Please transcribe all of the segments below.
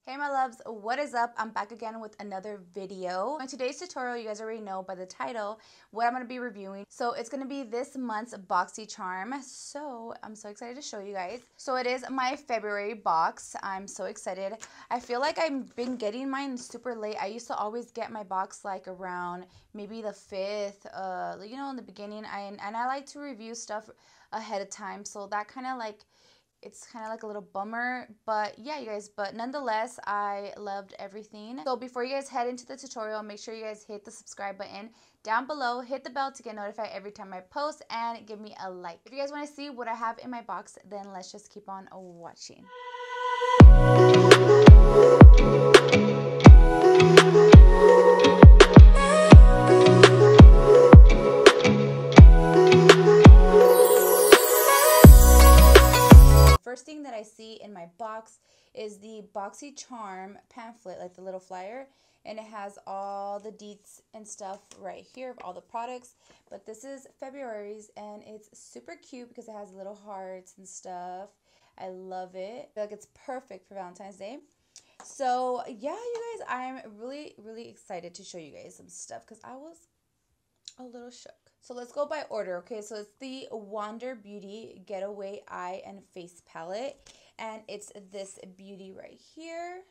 Hey my loves, what is up? I'm back again with another video. In today's tutorial, you guys already know by the title what I'm going to be reviewing. So it's going to be this month's Boxycharm. So I'm so excited to show you guys. So it is my February box. I'm so excited. I feel like I've been getting mine super late. I used to always get my box like around maybe the 5th, in the beginning. And I like to review stuff ahead of time. So that kind of like it's kind of like a little bummer, but yeah, you guys, but nonetheless, I loved everything. So before you guys head into the tutorial, make sure you guys hit the subscribe button down below, hit the bell to get notified every time I post, and give me a like. If you guys want to see what I have in my box, then let's just keep on watching. First thing that I see in my box is the Boxycharm pamphlet, like the little flyer, and it has all the deets and stuff right here of all the products. But this is February's, and it's super cute because it has little hearts and stuff. I love it. I feel like it's perfect for Valentine's Day. So yeah, you guys, I'm really excited to show you guys some stuff because I was a little shook. So let's go by order, okay? So it's the Wander Beauty Getaway Eye and Face Palette. And it's this beauty right here.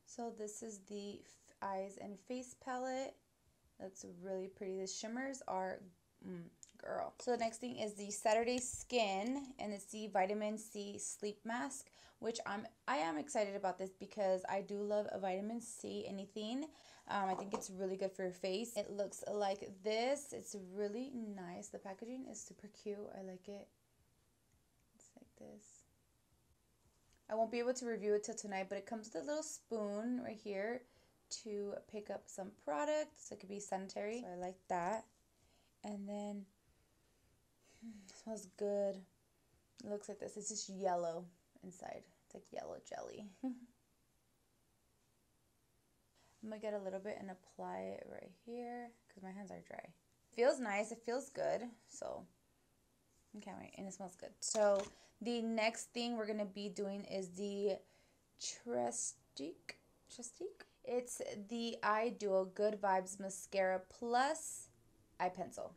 So this is the eyes and face palette. That's really pretty. The shimmers are, girl. So the next thing is the Saturday Skin, and it's the Vitamin C Sleep Mask, which I am excited about this because I do love a vitamin C anything. I think it's really good for your face. It looks like this. It's really nice. The packaging is super cute. I like it. It's like this. I won't be able to review it till tonight, but it comes with a little spoon right here to pick up some products. It could be sanitary, so I like that. And then it smells good. It looks like this. It's just yellow inside. It's like yellow jelly. I'm going to get a little bit and apply it right here because my hands are dry. It feels nice. It feels good. So, I can't wait. And it smells good. So, the next thing we're going to be doing is the Trestique. It's the Eye Duo Good Vibes Mascara Plus Eye Pencil.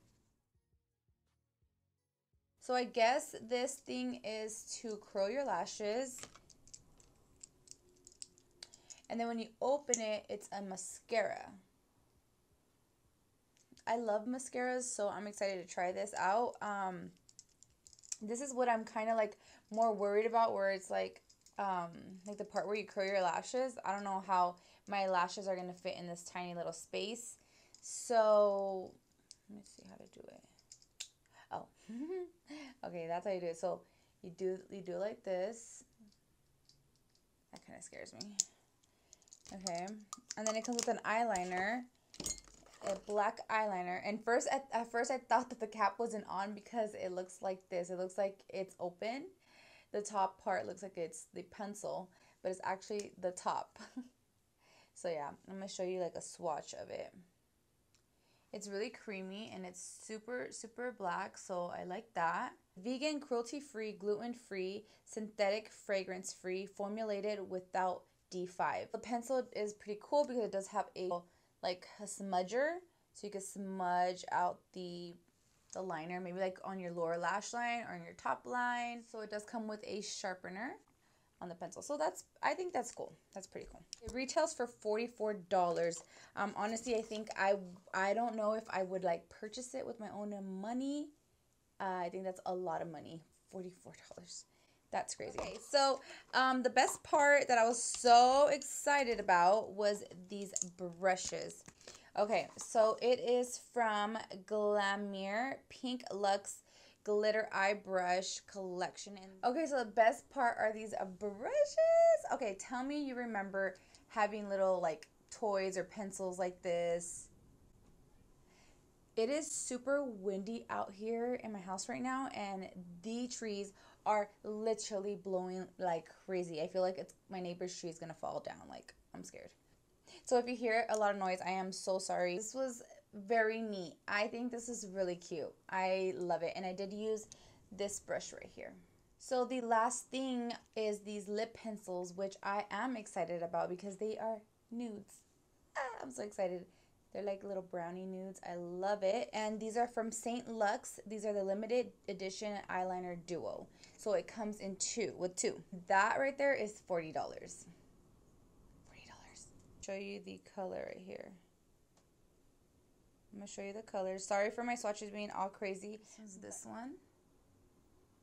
So, I guess this thing is to curl your lashes. And then when you open it, it's a mascara. I love mascaras, so I'm excited to try this out. This is what I'm kind of like more worried about, where it's like the part where you curl your lashes. I don't know how my lashes are going to fit in this tiny little space. So, let me see how to do it. Oh, okay, that's how you do it. So, you do it like this. That kind of scares me. Okay, and then it comes with an eyeliner, a black eyeliner. And at first I thought that the cap wasn't on because it looks like this. It looks like it's open. The top part looks like it's the pencil, but it's actually the top. So yeah, I'm going to show you like a swatch of it. It's really creamy and it's super black, so I like that. Vegan, cruelty-free, gluten-free, synthetic, fragrance-free, formulated without D5. The pencil is pretty cool because it does have a smudger, so you can smudge out the liner, maybe like on your lower lash line or on your top line. So it does come with a sharpener on the pencil. So I think that's cool. That's pretty cool. It retails for $44. Honestly, I think I don't know if I would like purchase it with my own money. I think that's a lot of money. $44. That's crazy. Okay, so the best part that I was so excited about was these brushes. Okay, so it is from Glam Pink Luxe Glitter Eye Brush Collection. Okay, so the best part are these brushes. Okay, tell me you remember having little like toys or pencils like this. It is super windy out here in my house right now, and the trees are literally blowing like crazy. I feel like my neighbor's tree is gonna fall down. Like, I'm scared. So if you hear a lot of noise, I am so sorry. This was very neat. I think this is really cute. I love it. And I did use this brush right here. So the last thing is these lip pencils, which I am excited about because they are nudes. I'm so excited. They're like little brownie nudes. I love it. And these are from St. Luxe. These are the limited edition eyeliner duo. So it comes in with two. That right there is $40. $40. Show you the color right here. I'm going to show you the colors. Sorry for my swatches being all crazy. This one.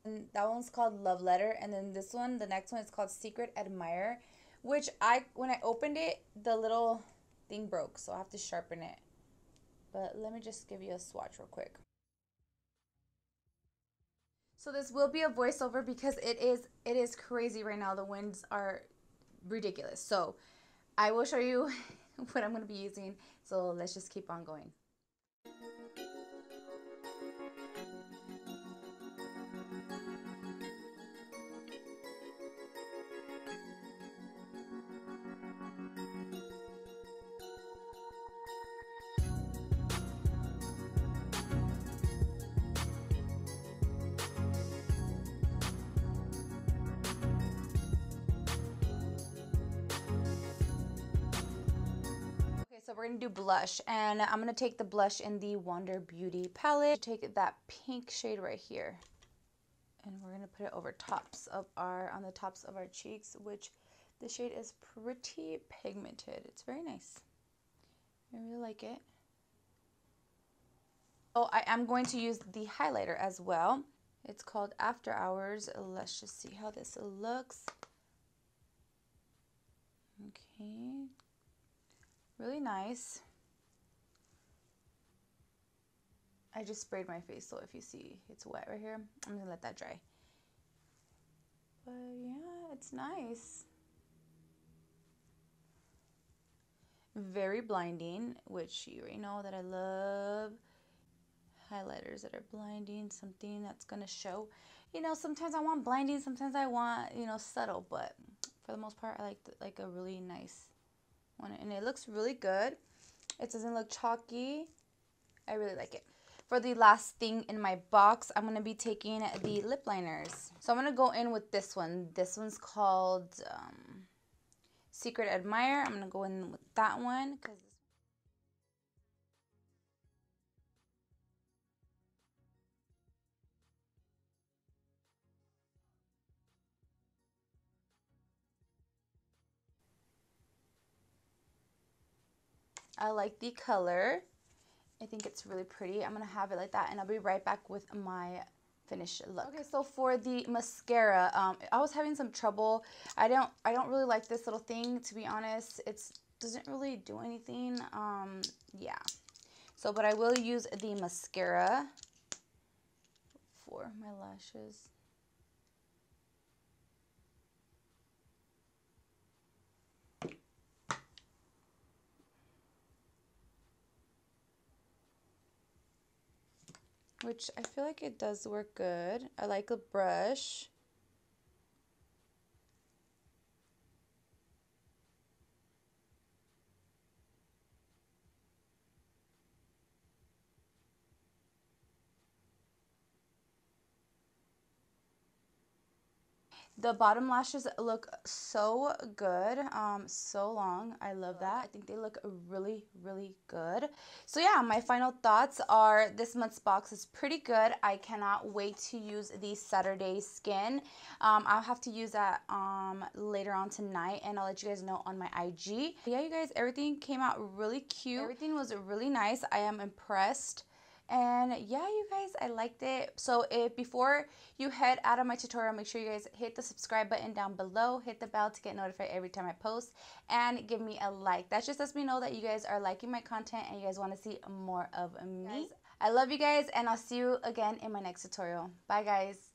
And that one's called Love Letter. And then this one, the next one is called Secret Admirer. Which when I opened it, the little thing broke. So I have to sharpen it. But let me just give you a swatch real quick. So this will be a voiceover because it is crazy right now. The winds are ridiculous. So I will show you what I'm going to be using. So let's just keep on going. So we're going to do blush, and I'm going to take the blush in the Wonder Beauty palette. Take that pink shade right here, and we're going to put it over on the tops of our cheeks, which the shade is pretty pigmented. It's very nice. I really like it. So I am going to use the highlighter as well. It's called After Hours. Let's just see how this looks. Okay. Really nice. I just sprayed my face, so if you see it's wet right here, I'm gonna let that dry. But yeah, it's nice. Very blinding, which you already know that I love highlighters that are blinding, something that's gonna show. You know, sometimes I want blinding, sometimes I want, you know, subtle, but for the most part, I like a really nice one, and it looks really good. It doesn't look chalky. I really like it. For the last thing in my box, I'm going to be taking the lip liners. So I'm going to go in with this one. This one's called Secret Admirer. I'm going to go in with that one because I like the color. I think it's really pretty. I'm going to have it like that, and I'll be right back with my finished look. Okay, so for the mascara, I was having some trouble. I don't really like this little thing, to be honest. It doesn't really do anything. Yeah. So, but I will use the mascara for my lashes. Which I feel like it does work good. I like a brush. The bottom lashes look so good, so long. I love that. I think they look really, really good. So yeah, my final thoughts are this month's box is pretty good. I cannot wait to use the Saturday Skin. I'll have to use that later on tonight, and I'll let you guys know on my IG. Yeah, you guys, everything came out really cute. Everything was really nice. I am impressed. And yeah, you guys, I liked it. So before you head out of my tutorial, make sure you guys hit the subscribe button down below, hit the bell to get notified every time I post, and give me a like. That just lets me know that you guys are liking my content and you guys want to see more of me. I love you guys, and I'll see you again in my next tutorial. Bye guys.